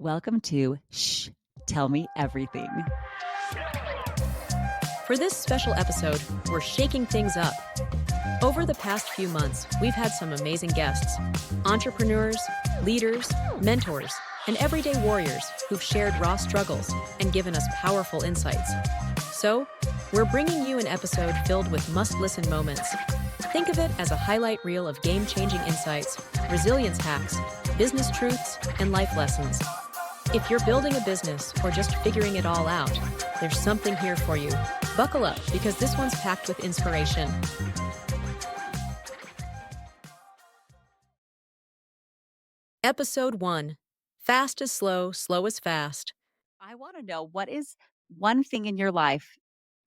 Welcome to Shh, Tell Me Everything. For this special episode, we're shaking things up. Over the past few months, we've had some amazing guests, entrepreneurs, leaders, mentors, and everyday warriors who've shared raw struggles and given us powerful insights. So, we're bringing you an episode filled with must-listen moments. Think of it as a highlight reel of game-changing insights, resilience hacks, business truths, and life lessons. If you're building a business or just figuring it all out, there's something here for you. Buckle up, because this one's packed with inspiration. Episode 1. Fast is slow, slow is fast. I want to know, what is one thing in your life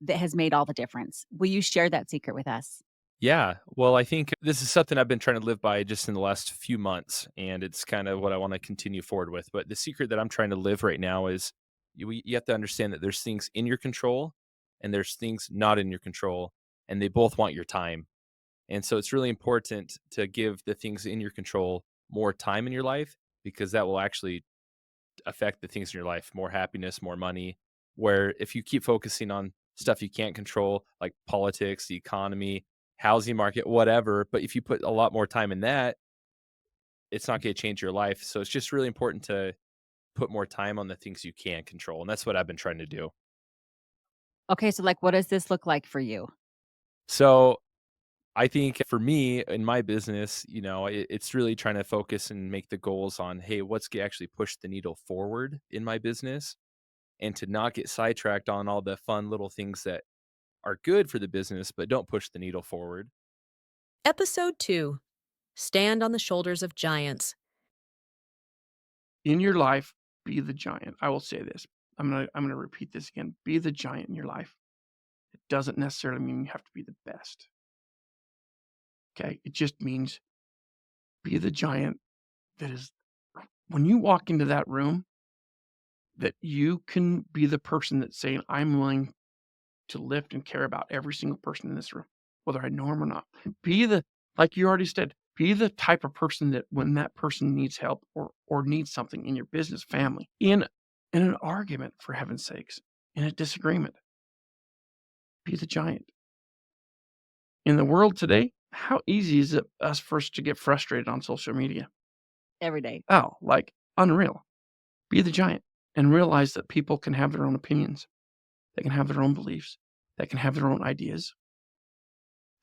that has made all the difference? Will you share that secret with us? Yeah. Well, I think this is something I've been trying to live by just in the last few months, and it's kind of what I want to continue forward with. But the secret that I'm trying to live right now is you have to understand that there's things in your control and there's things not in your control, and they both want your time. And so it's really important to give the things in your control more time in your life, because that will actually affect the things in your life, more happiness, more money. Where if you keep focusing on stuff you can't control, like politics, the economy, housing market, whatever, but if you put a lot more time in that, it's not going to change your life. So it's just really important to put more time on the things you can control. And that's what I've been trying to do. Okay, so what does this look like for you? So I think for me in my business, it's really trying to focus and make the goals on, hey, actually push the needle forward in my business, and to not get sidetracked on all the fun little things that are good for the business, but don't push the needle forward. Episode 2. Stand on the shoulders of giants. In your life, be the giant. I will say this. I'm gonna repeat this again. Be the giant in your life. It doesn't necessarily mean you have to be the best. Okay? It just means be the giant that is, when you walk into that room, that you can be the person that's saying, I'm willing to lift and care about every single person in this room, whether I know them or not. Be the, like you already said, be the type of person that when that person needs help or needs something in your business, family, in an argument, for heaven's sakes, in a disagreement, be the giant. In the world today, how easy is it us first to get frustrated on social media? Every day. Oh, like unreal. Be the giant and realize that people can have their own opinions. They can have their own beliefs. They can have their own ideas.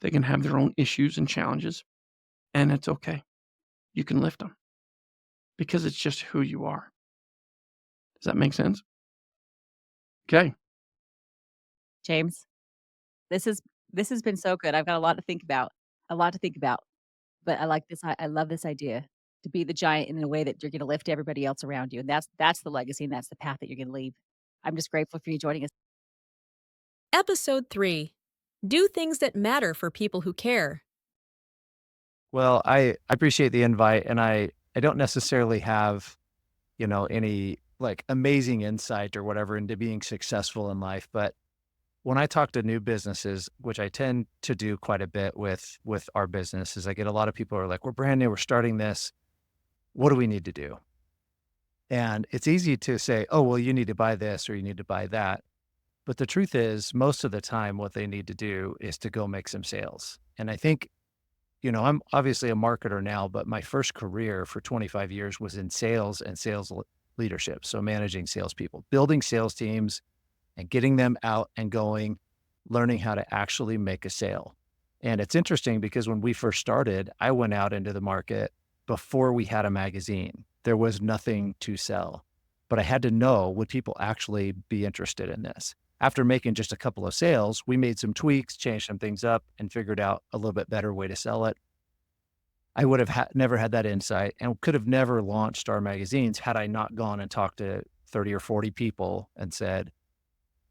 They can have their own issues and challenges, and it's okay. You can lift them because it's just who you are. Does that make sense? Okay. James, this has been so good. I've got a lot to think about. A lot to think about. But I like this. I love this idea, to be the giant in a way that you're going to lift everybody else around you. And that's the legacy, and that's the path that you're going to leave. I'm just grateful for you joining us. Episode 3. Do things that matter for people who care. Well, I appreciate the invite, and I don't necessarily have, any like amazing insight or whatever into being successful in life. But when I talk to new businesses, which I tend to do quite a bit with our businesses, I get a lot of people who are like, we're brand new, we're starting this. What do we need to do? And it's easy to say, oh, well, you need to buy this or you need to buy that. But the truth is, most of the time, what they need to do is to go make some sales. And I think, I'm obviously a marketer now, but my first career for 25 years was in sales and leadership. So managing salespeople, building sales teams and getting them out and going, learning how to actually make a sale. And it's interesting because when we first started, I went out into the market before we had a magazine. There was nothing to sell, but I had to know, would people actually be interested in this? After making just a couple of sales, we made some tweaks, changed some things up, and figured out a little bit better way to sell it. I would have never had that insight and could have never launched our magazines had I not gone and talked to 30 or 40 people and said,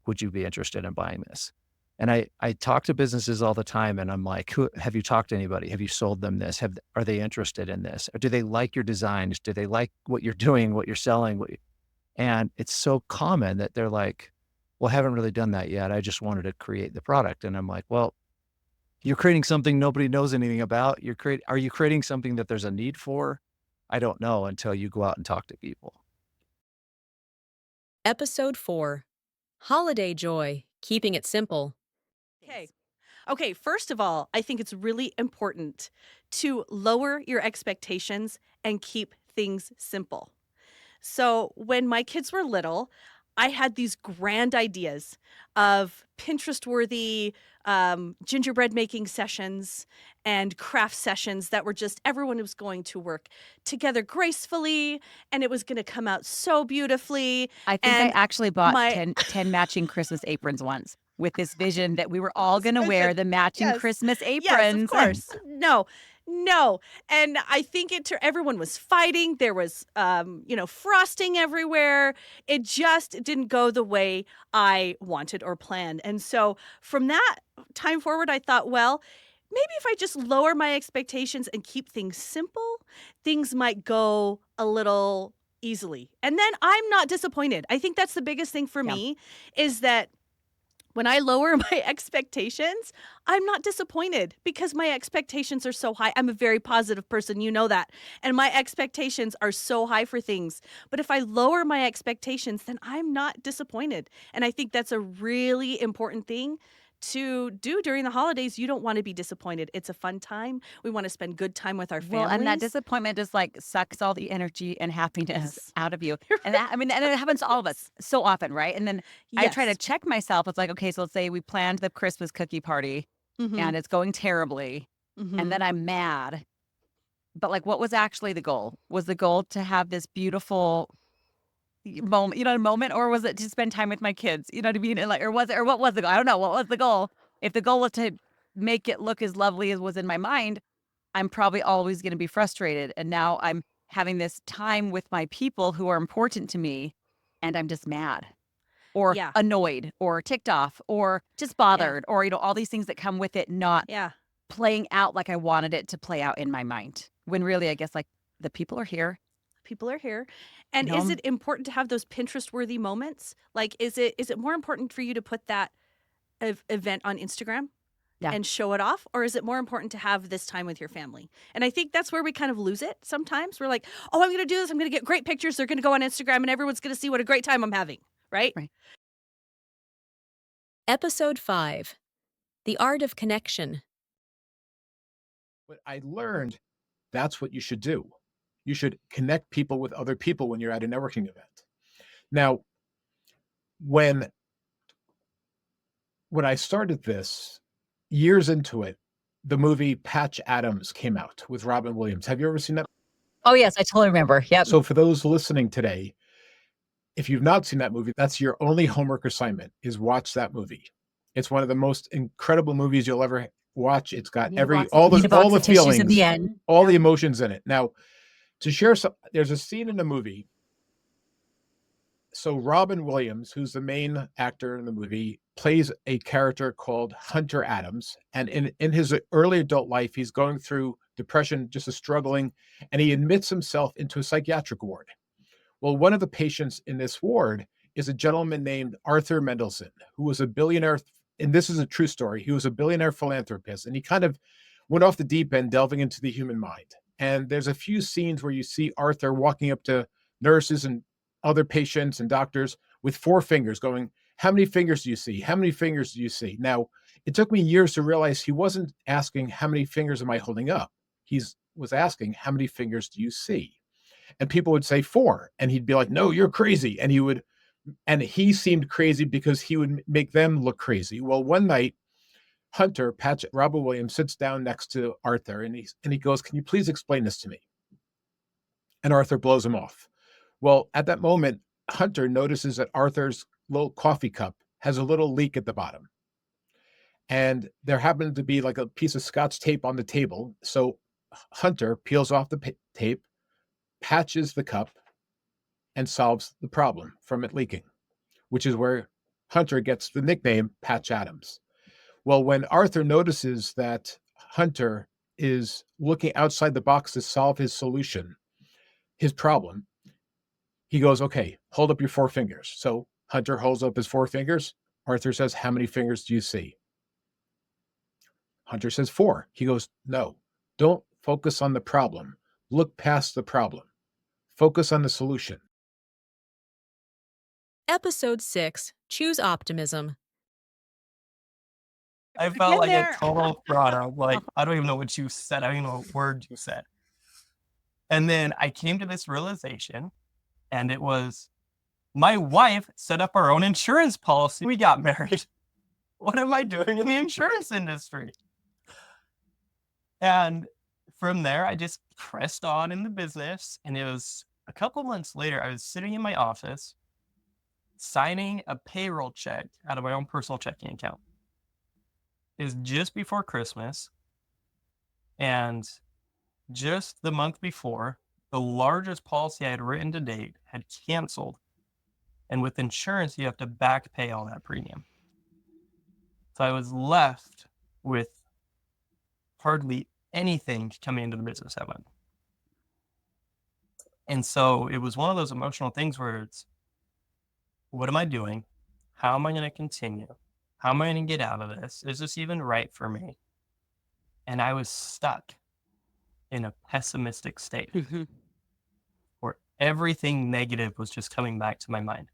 would you be interested in buying this? And I talk to businesses all the time, and I'm like, have you talked to anybody? Have you sold them this? Are they interested in this? Or do they like your designs? Do they like what you're doing, what you're selling? And it's so common that they're like, well, I haven't really done that yet. I just wanted to create the product. And I'm like, well, you're creating something nobody knows anything about. Are you creating something that there's a need for? I don't know until you go out and talk to people. Episode 4: Holiday Joy, Keeping It Simple. Okay. Okay, first of all, I think it's really important to lower your expectations and keep things simple. So, when my kids were little, I had these grand ideas of Pinterest worthy gingerbread making sessions and craft sessions that were just everyone was going to work together gracefully and it was going to come out so beautifully. I think I And actually bought my 10 matching Christmas aprons once with this vision that we were all gonna vision. wear the matching Yes. Christmas Yes, of aprons. course. No. No. And I think everyone was fighting. There was frosting everywhere. It just didn't go the way I wanted or planned. And so from that time forward I thought, well, maybe if I just lower my expectations and keep things simple, things might go a little easily. And then I'm not disappointed. I think that's the biggest thing for Yeah. me is that when I lower my expectations, I'm not disappointed because my expectations are so high. I'm a very positive person, you know that. And my expectations are so high for things. But if I lower my expectations, then I'm not disappointed. And I think that's a really important thing to do during the holidays. You don't want to be disappointed. It's a fun time. We want to spend good time with our Well, and that families. disappointment just, like, sucks all the energy and happiness Yes. out of you, and that I mean, and it happens to all of us so often, right? And then I try to Yes. check myself. It's like, okay, so let's say we planned the Christmas cookie party, Mhm. and it's going terribly, and Mhm. then I'm mad, but, like, what was actually the goal? Was the goal to have this beautiful moment, a moment, or was it to spend time with my kids? You know what I mean? And like, or what was the goal? I don't know. What was the goal? If the goal was to make it look as lovely as was in my mind, I'm probably always going to be frustrated. And now I'm having this time with my people who are important to me, and I'm just mad or Yeah. annoyed or ticked off or just Yeah. bothered or, all these things that come with it not Yeah. playing out like I wanted it to play out in my mind. When really, I guess, like, the people are here. People are here. You And is know, it important to have those Pinterest worthy moments? Like, is it more important for you to put that event on Instagram yeah. and show it off? Or is it more important to have this time with your family? And I think that's where we kind of lose it sometimes. We're like, oh, I'm going to do this. I'm going to get great pictures. They're going to go on Instagram and everyone's going to see what a great time I'm having. Right? Right. Episode 5: The Art of Connection. But I learned that's what you should do. You should connect people with other people when you're at a networking event. Now, when when I started this years into it, the movie Patch Adams came out with Robin Williams. Have you ever seen that? Oh, yes, I totally remember. Yep. So for those listening today, if you've not seen that movie, that's your only homework assignment is watch that movie. It's one of the most incredible movies you'll ever watch. It's got Need a box all of need the a box of tissues at the feelings, end. all the Yep. emotions in it. Now, to share some, there's a scene in the movie. So Robin Williams, who's the main actor in the movie, plays a character called Hunter Adams. And in his early adult life, he's going through depression, just a struggling, and he admits himself into a psychiatric ward. Well, one of the patients in this ward is a gentleman named Arthur Mendelsohn, who was a billionaire. And this is a true story. He was a billionaire philanthropist, and he kind of went off the deep end, delving into the human mind. And there's a few scenes where you see Arthur walking up to nurses and other patients and doctors with four fingers going, how many fingers do you see? How many fingers do you see? Now, it took me years to realize he wasn't asking, how many fingers am I holding up? He was asking, how many fingers do you see? And people would say four. And he'd be like, no, you're crazy. And he seemed crazy because he would make them look crazy. Well, one night, Robert Williams sits down next to Arthur and he goes, can you please explain this to me? And Arthur blows him off. Well, at that moment, Hunter notices that Arthur's little coffee cup has a little leak at the bottom. And there happened to be like a piece of Scotch tape on the table. So Hunter peels off the tape, patches the cup, and solves the problem from it leaking, which is where Hunter gets the nickname Patch Adams. Well, when Arthur notices that Hunter is looking outside the box to solve his problem, he goes, okay, hold up your four fingers. So Hunter holds up his four fingers. Arthur says, how many fingers do you see? Hunter says four. He goes, no, don't focus on the problem. Look past the problem. Focus on the solution. Episode 6, Choose Optimism. I felt Been like a there. total fraud. I'm like, I don't even know what you said. I don't even know what word you said. And then I came to this realization, and it was my wife set up our own insurance policy. We got married. What am I doing in the insurance industry? And from there, I just pressed on in the business. And it was a couple months later, I was sitting in my office signing a payroll check out of my own personal checking account. It was just before Christmas. And just the month before, the largest policy I had written to date had canceled. And with insurance, you have to back pay all that premium. So I was left with hardly anything coming into the business that month. And so it was one of those emotional things where it's, what am I doing? How am I going to continue? How am I going to get out of this? Is this even right for me? And I was stuck in a pessimistic state where everything negative was just coming back to my mind.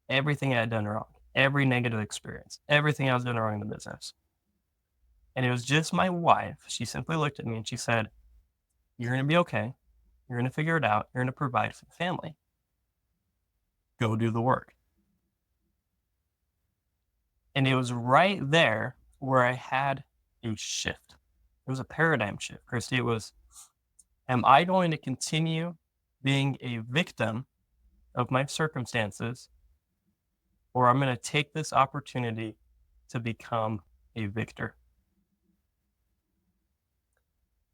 Everything I had done wrong, every negative experience, everything I was doing wrong in the business. And it was just my wife. She simply looked at me and she said, "You're going to be okay. You're going to figure it out. You're going to provide for the family. Go do the work." And it was right there where I had a shift. It was a paradigm shift, Christy. It was, am I going to continue being a victim of my circumstances, or I'm going to take this opportunity to become a victor?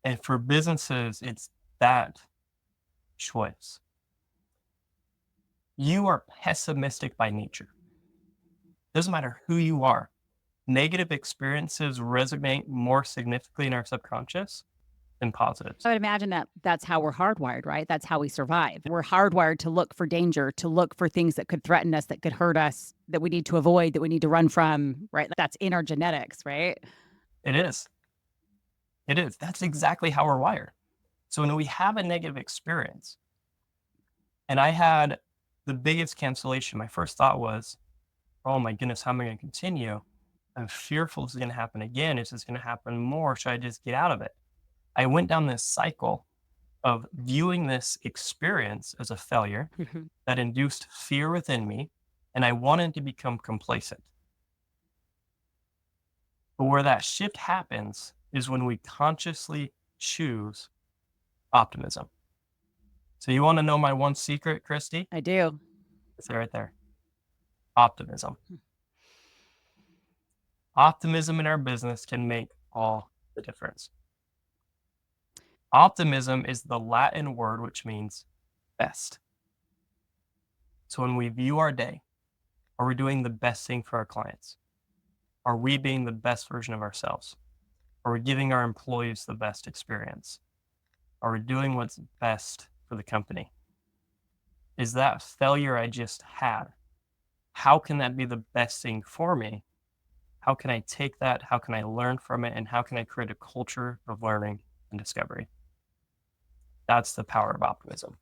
And for businesses, it's that choice. You are pessimistic by nature. Doesn't matter who you are. Negative experiences resonate more significantly in our subconscious than positives. I would imagine that that's how we're hardwired, right? That's how we survive. We're hardwired to look for danger, to look for things that could threaten us, that could hurt us, that we need to avoid, that we need to run from, right? That's in our genetics, right? It is. It is. That's exactly how we're wired. So when we have a negative experience, and I had the biggest cancellation, my first thought was, oh my goodness, how am I going to continue? I'm fearful this is going to happen again. Is this going to happen more? Should I just get out of it? I went down this cycle of viewing this experience as a failure that induced fear within me, and I wanted to become complacent. But where that shift happens is when we consciously choose optimism. So you want to know my one secret, Christy? I do. It's right there. Optimism. Optimism in our business can make all the difference. Optimism is the Latin word which means best. So when we view our day, are we doing the best thing for our clients? Are we being the best version of ourselves? Are we giving our employees the best experience? Are we doing what's best for the company? Is that failure I just had, how can that be the best thing for me? How can I take that? How can I learn from it? And how can I create a culture of learning and discovery? That's the power of optimism.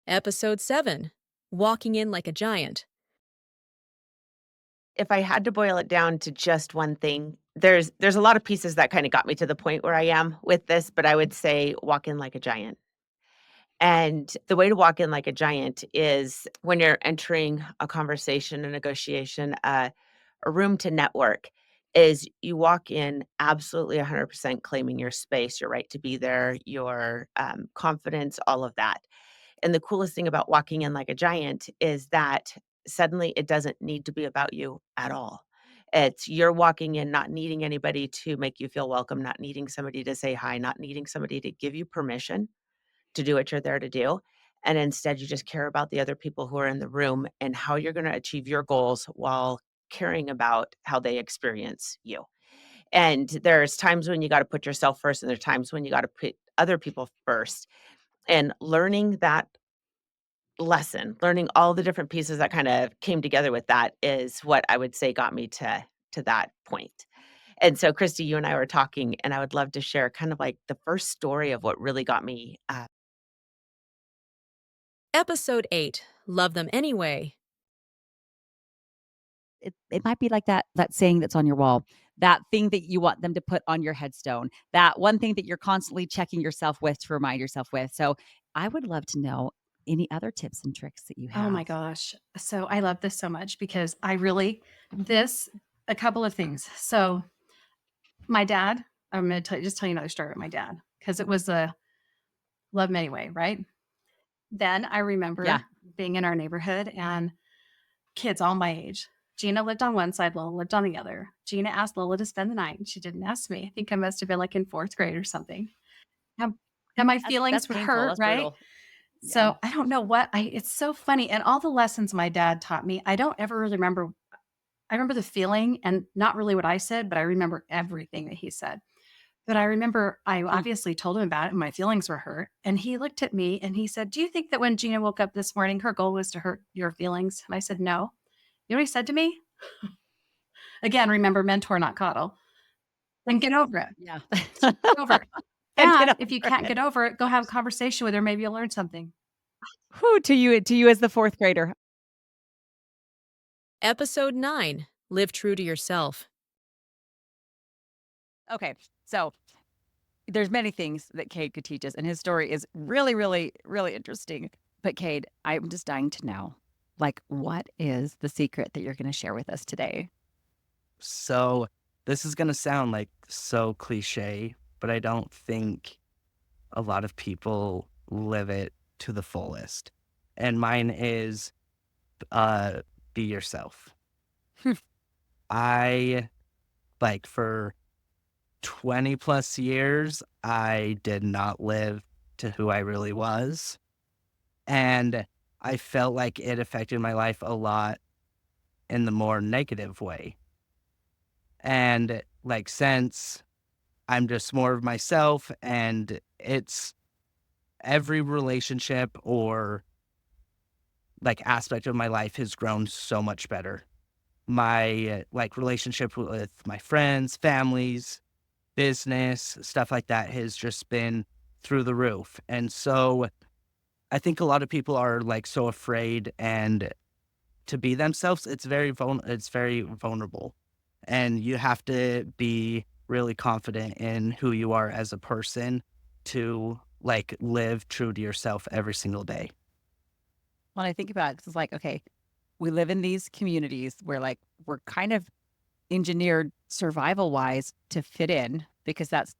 Episode 7, Walking in Like a Giant. If I had to boil it down to just one thing, there's a lot of pieces that kind of got me to the point where I am with this, but I would say walk in like a giant. And the way to walk in like a giant is when you're entering a conversation, a negotiation, a room to network, is you walk in absolutely 100% claiming your space, your right to be there, your confidence, all of that. And the coolest thing about walking in like a giant is that suddenly it doesn't need to be about you at all. It's you're walking in not needing anybody to make you feel welcome, not needing somebody to say hi, not needing somebody to give you permission to do what you're there to do. And instead, you just care about the other people who are in the room and how you're going to achieve your goals while caring about how they experience you. And there's times when you got to put yourself first, and there's times when you got to put other people first. And learning that lesson, learning all the different pieces that kind of came together with that is what I would say got me to that point. And so, Christy, you and I were talking, and I would love to share kind of like the first story of what really got me Episode 8, love them anyway. It might be like that saying that's on your wall, that thing that you want them to put on your headstone, that one thing that you're constantly checking yourself with to remind yourself with. So, I would love to know any other tips and tricks that you Oh my have. gosh. So I love this so much because I really this a couple of things. So my dad, I'm gonna tell you another story with my dad because it was a love him anyway, right? Then I Yeah. remember being in our neighborhood and kids all my age. Gina lived on one side, Lola lived on the other. Gina asked Lola to spend the night, and she didn't ask me. I think I must have been like in fourth grade or something. And, and my That's feelings were painful, hurt, that's right? brutal. Yeah. So I don't know what I it's so funny. And all the lessons my dad taught me, I don't ever really remember. I remember the feeling and not really what I said, but I remember everything that he said. But I remember I Hmm. obviously told him about it and my feelings were hurt. And he looked at me and he said, "Do you think that when Gina woke up this morning, her goal was to hurt your feelings?" And I said, "No." You know what he said to me? Again, remember, mentor, not coddle. Then get over it. Yeah. Get over it. And get And if you over can't it. get over it, go have a conversation with her. Maybe you'll learn something. Who to you as the 4th grader. Episode 9, Live True to Yourself. Okay, so there's many things that Cade could teach us, and his story is really, really, really interesting. But Cade, I'm just dying to know, like, what is the secret that you're gonna share with us today? So this is going to sound like so cliche, but I don't think a lot of people live it to the fullest. And mine is uh be yourself. I like for 20 plus years I did not live to who I really was, and I felt like it affected my life a lot in the more negative way. And like since I'm just more of myself, and it's every relationship or like aspect of my life has grown so much better. My like relationship with my friends, families, business, stuff like that has just been through the roof. And so I think a lot of people are like so afraid and to be themselves, it's very vulnerable. And you have to be really confident in who you are as a person to like live true to yourself every single day. When I think about it, 'cause it's like, okay, we live in these communities where, like, we're kind of engineered survival-wise to fit in because that's,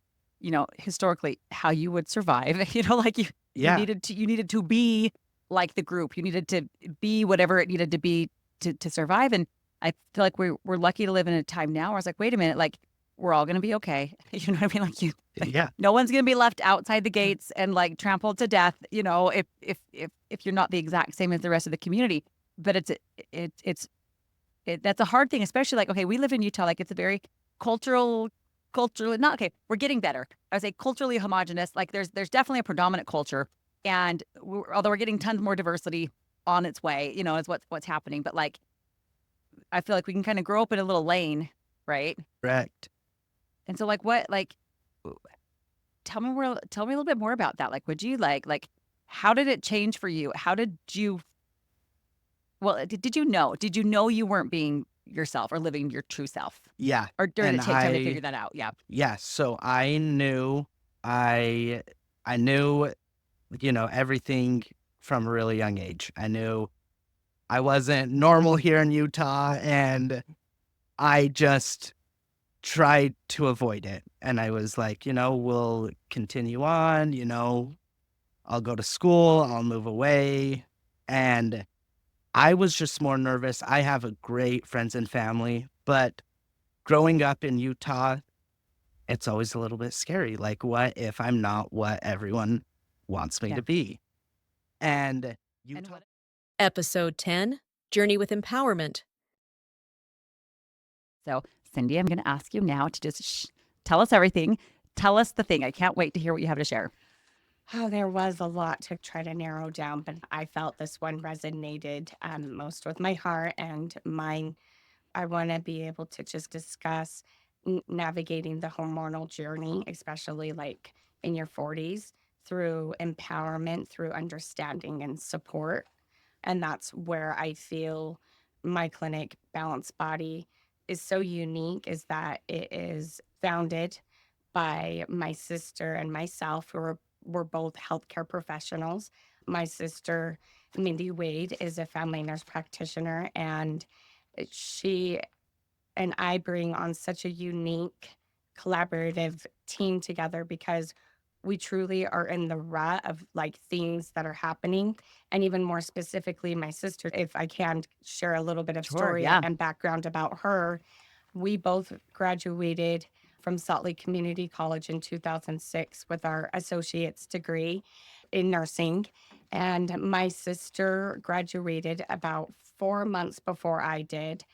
historically how you would survive. Like you Yeah. needed to be like the group. You needed to be whatever it needed to be to survive. And I feel like we're lucky to live in a time now where it's like, wait a minute, like we're all gonna be okay. You know what I mean? Like Yeah. no one's gonna be left outside the gates and like trampled to death, if you're not the exact same as the rest of the community. But it's that's a hard thing, especially like, okay, we live in Utah, like it's a very culturally not okay, we're getting better. I would say culturally homogenous. Like there's definitely a predominant culture. And although we're getting tons more diversity on its way, is what's happening. But like I feel like we can kind of grow up in a little lane, right? Correct. And so like tell me a little bit more about that. Like would you like how did it change for you? How did you well, did you know you weren't being yourself or living your true self? Yeah. Or did And it take time to figure that out? Yeah. yeah, so I, I knew, everything from a really young age. I knew I wasn't normal here in Utah, and I just tried to avoid it. And I was like, we'll continue on, I'll go to school, I'll move away. And I was just more nervous. I have a great friends and family, but growing up in Utah, it's always a little bit scary. Like, what if I'm not what everyone wants me Yeah. to be? And And Utah, what Episode 10, Journey with Empowerment. so Cindy, I'm gonna ask you now to just tell us everything. Tell us the thing. I can't wait to hear what you have to share. Oh, there was a lot to try to narrow down, but I felt this one resonated most with my heart and mine. I want to be able to just discuss navigating the hormonal journey, especially like in your 40s, through empowerment, through understanding and support. And that's where I feel my clinic, Balanced Body, is so unique, is that it is founded by my sister and myself, who are we're both healthcare professionals. My sister, Mindy Wade, is a family nurse practitioner, and she and I bring on such a unique collaborative team together because we truly are in the rut of like things that are happening. And even more specifically, my sister, if I can share a little bit of Sure, story yeah. and background about her, we both graduated from Salt Lake Community College in 2006 with our associate's degree in nursing. And my sister graduated about 4 months before I did.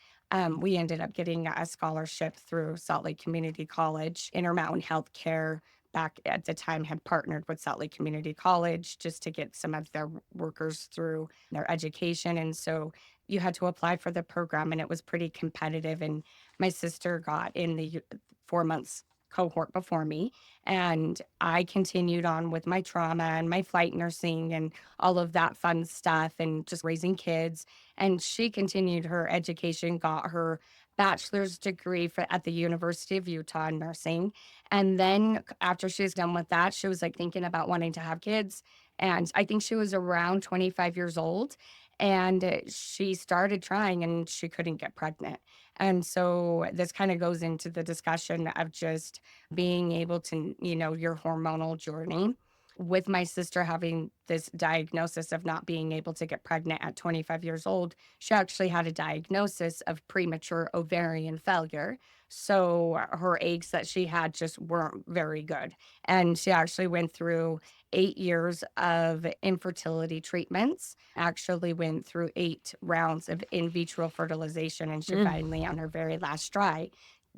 We ended up getting a scholarship through Salt Lake Community College. Intermountain Healthcare back at the time had partnered with Salt Lake Community College just to get some of their workers through their education. And so you had to apply for the program, and it was pretty competitive. And my sister got in the 4 months cohort before me, and I continued on with my trauma and my flight nursing and all of that fun stuff and just raising kids. And she continued her education, got her bachelor's degree at the University of Utah in nursing. And then after she was done with that, she was like thinking about wanting to have kids. And I think she was around 25 years old, and she started trying and she couldn't get pregnant. And so this kind of goes into the discussion of just being able to, your hormonal journey. With my sister having this diagnosis of not being able to get pregnant at 25 years old, she actually had a diagnosis of premature ovarian failure. So her eggs that she had just weren't very good. And she actually went through 8 years of infertility treatments, actually went through 8 rounds of in vitro fertilization. And she Mm. finally, on her very last try,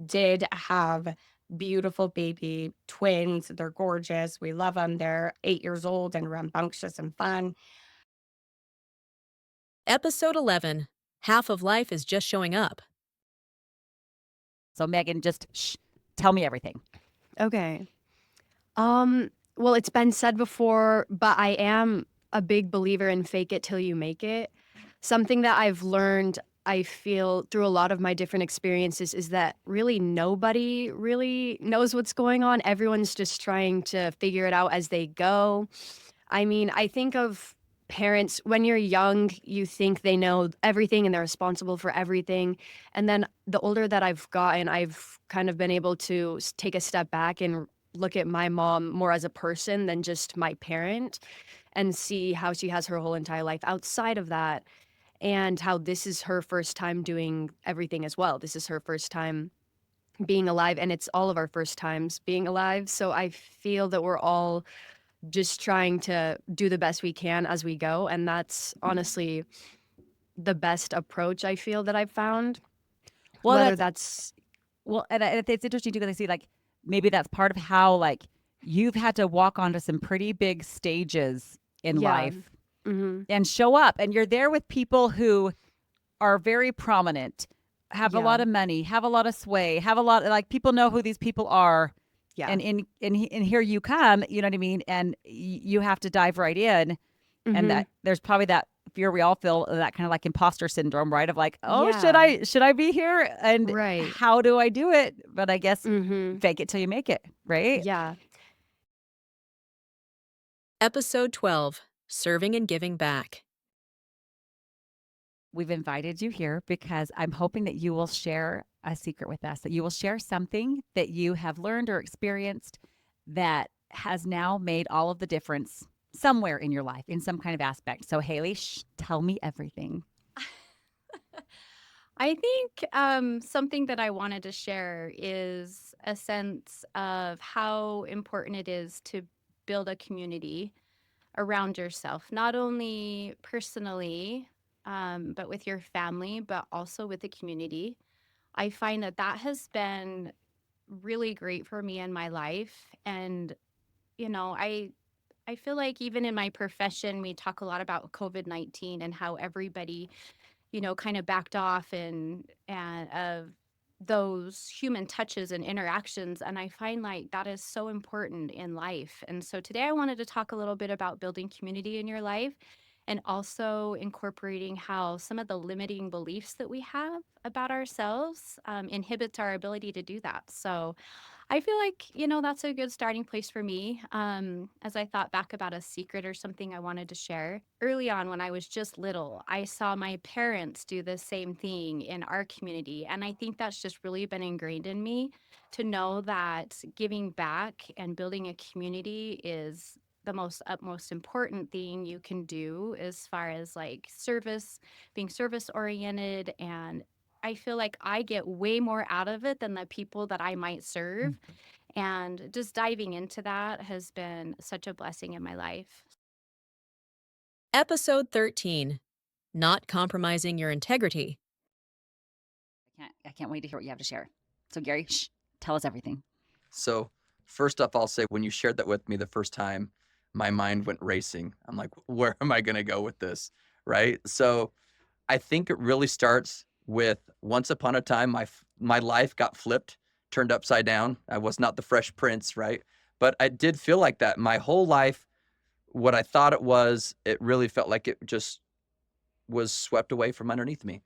did have beautiful baby twins. They're gorgeous. We love them. They're 8 years old and rambunctious and fun. Episode 11. Half of life is just showing up. So Megan, just tell me everything. Okay. Well, it's been said before, but I am a big believer in fake it till you make it. Something that I've learned, I feel, through a lot of my different experiences is that really nobody really knows what's going on. Everyone's just trying to figure it out as they go. I mean, I think of parents when you're young, you think they know everything and they're responsible for everything. And then the older that I've gotten, I've kind of been able to take a step back and look at my mom more as a person than just my parent and see how she has her whole entire life outside of that and how this is her first time doing everything as well. This is her first time being alive, and it's all of our first times being alive. So I feel that we're all just trying to do the best we can as we go. And that's honestly the best approach I feel that I've found. Well, Whether that's that's, well, and it's interesting too because I see like maybe that's part of how like you've had to walk onto some pretty big stages in yeah. life Hmm. and show up, and you're there with people who are very prominent, have a Yeah. lot of money, have a lot of sway, have a lot like people know who these people are. Yeah. And here you come, you know what I mean? And you have to dive right in. And Hmm. that there's probably that fear we all feel, that kind of like imposter syndrome, right? Of like, oh, Yeah. should I be here? And Right. how do I do it? But I guess Hmm. fake it till you make it, right? Yeah. Episode 12. Serving and Giving Back. We've invited you here because I'm hoping that you will share a secret with us, that you will share something that you have learned or experienced that has now made all of the difference somewhere in your life in some kind of aspect. So, Haley, tell me everything. I think something that I wanted to share is a sense of how important it is to build a community around yourself, not only personally, but with your family, but also with the community. I find that that has been really great for me in my life. And, you know, I feel like even in my profession, we talk a lot about COVID-19 and how everybody kind of backed off and of those human touches and interactions. And I find like that is so important in life. And so today I wanted to talk a little bit about building community in your life and also incorporating how some of the limiting beliefs that we have about ourselves inhibits our ability to do that. So I feel like, that's a good starting place for me. As I thought back about a secret or something I wanted to share. Early on, when I was just little, I saw my parents do the same thing in our community. And I think that's just really been ingrained in me to know that giving back and building a community is the most utmost important thing you can do as far as like service, being service oriented. And I feel like I get way more out of it than the people that I might serve. And just diving into that has been such a blessing in my life. Episode 13: Not Compromising Your Integrity. I can't wait to hear what you have to share. So Gary, tell us everything. So, first up, I'll say when you shared that with me the first time, my mind went racing. I'm like, where am I going to go with this? Right. So, I think it really starts with once upon a time, my life got flipped, turned upside down. I was not the Fresh Prince, right? But I did feel like that my whole life. What I thought it really felt like it just was swept away from underneath me.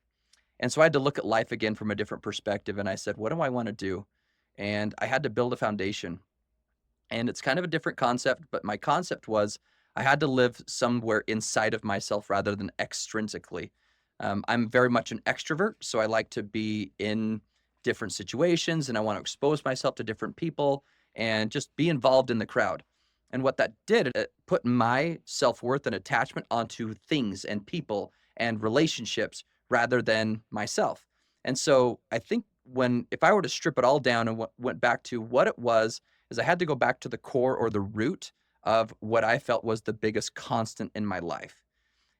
And so I had to look at life again from a different perspective. And I said, what do I want to do? And I had to build a foundation. And it's kind of a different concept, but my concept was I had to live somewhere inside of myself rather than extrinsically. I'm very much an extrovert, so I like to be in different situations and I want to expose myself to different people and just be involved in the crowd. And what that did, it put my self-worth and attachment onto things and people and relationships rather than myself. And so I think if I were to strip it all down and went back to what it was, is I had to go back to the core or the root of what I felt was the biggest constant in my life.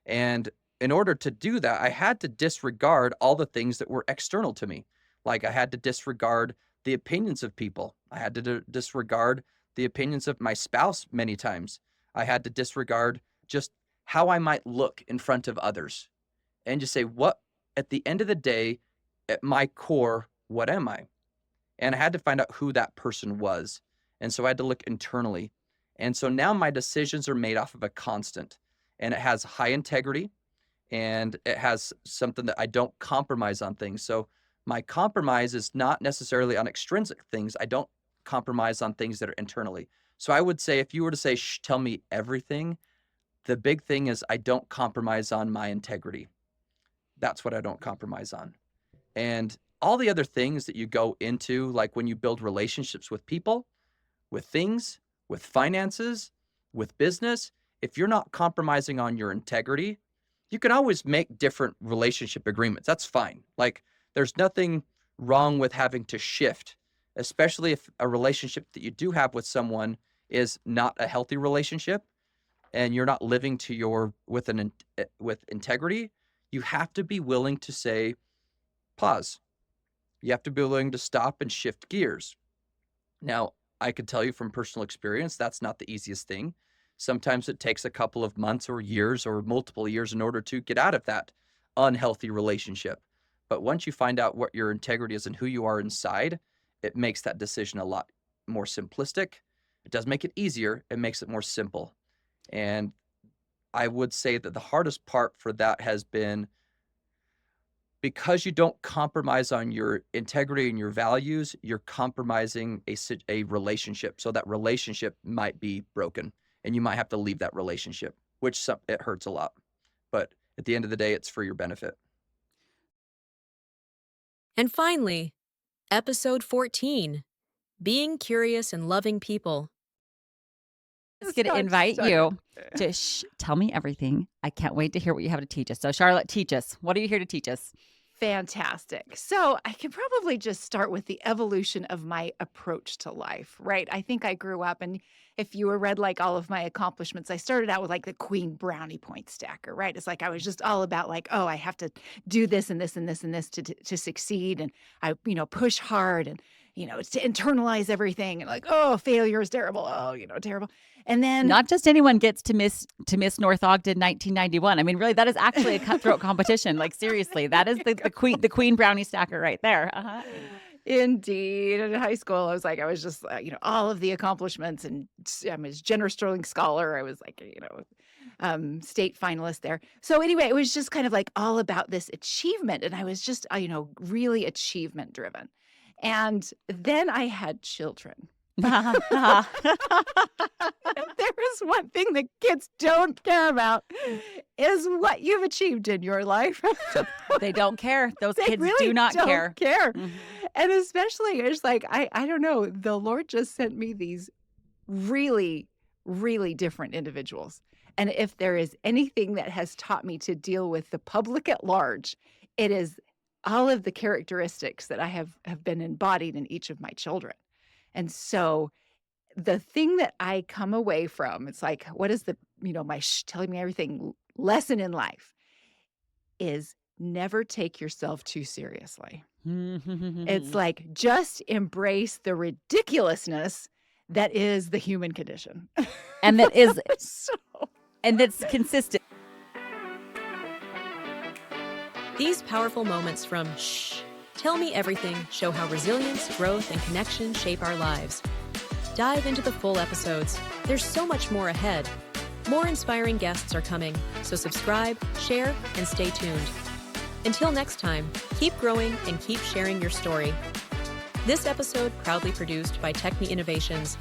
And in order to do that, I had to disregard all the things that were external to me. Like I had to disregard the opinions of people. I had to disregard the opinions of my spouse many times. I had to disregard just how I might look in front of others and just say, what, at the end of the day, at my core, what am I? And I had to find out who that person was. And so I had to look internally. And so now my decisions are made off of a constant, and it has high integrity, and it has something that I don't compromise on things. So my compromise is not necessarily on extrinsic things. I don't compromise on things that are internally. So I would say if you were to say, tell me everything, the big thing is I don't compromise on my integrity. That's what I don't compromise on. And all the other things that you go into, like when you build relationships with people, with things, with finances, with business, if you're not compromising on your integrity, you can always make different relationship agreements. That's fine. Like there's nothing wrong with having to shift, especially if a relationship that you do have with someone is not a healthy relationship and you're not living to with integrity. You have to be willing to say, pause. You have to be willing to stop and shift gears. Now, I can tell you from personal experience, that's not the easiest thing. Sometimes it takes a couple of months or years or multiple years in order to get out of that unhealthy relationship. But once you find out what your integrity is and who you are inside, it makes that decision a lot more simplistic. It does make it easier. It makes it more simple. And I would say that the hardest part for that has been because you don't compromise on your integrity and your values, you're compromising a relationship. So that relationship might be broken and you might have to leave that relationship, which it hurts a lot. But at the end of the day, it's for your benefit. And finally, episode 14: Being Curious and Loving People. I'm just going to invite you to tell me everything. I can't wait to hear what you have to teach us. So Charlotte, teach us. What are you here to teach us? Fantastic. So I can probably just start with the evolution of my approach to life, right? I think I grew up, and if you read like all of my accomplishments, I started out with like the Queen Brownie point stacker, right? It's like I was just all about like, oh, I have to do this and this and this and this to succeed, and I, push hard and to internalize everything, and like, oh, failure is terrible, oh, terrible. And then not just anyone gets to Miss North Ogden 1991. I mean, really, that is actually a cutthroat competition. Like seriously, that is the Queen Brownie stacker right there. Uh-huh. Indeed. In high school, I was just, all of the accomplishments, and I'm a Jenner Sterling Scholar. I was like, state finalist there. So anyway, it was just kind of like all about this achievement. And I was just, really achievement driven. And then I had children. There is one thing that kids don't care about is what you've achieved in your life. They don't care. Those They kids really do not don't care. care. And especially, it's like, I don't know, the Lord just sent me these really, really different individuals. And if there is anything that has taught me to deal with the public at large, it is all of the characteristics that I have been embodied in each of my children. And so the thing that I come away from, it's like, what is the, my telling me everything lesson in life is never take yourself too seriously. It's like, just embrace the ridiculousness that is the human condition. And that is, So and that's consistent. These powerful moments from Shh, Tell Me Everything show how resilience, growth, and connection shape our lives. Dive into the full episodes. There's so much more ahead. More inspiring guests are coming, so subscribe, share, and stay tuned. Until next time, keep growing and keep sharing your story. This episode proudly produced by Techni Innovations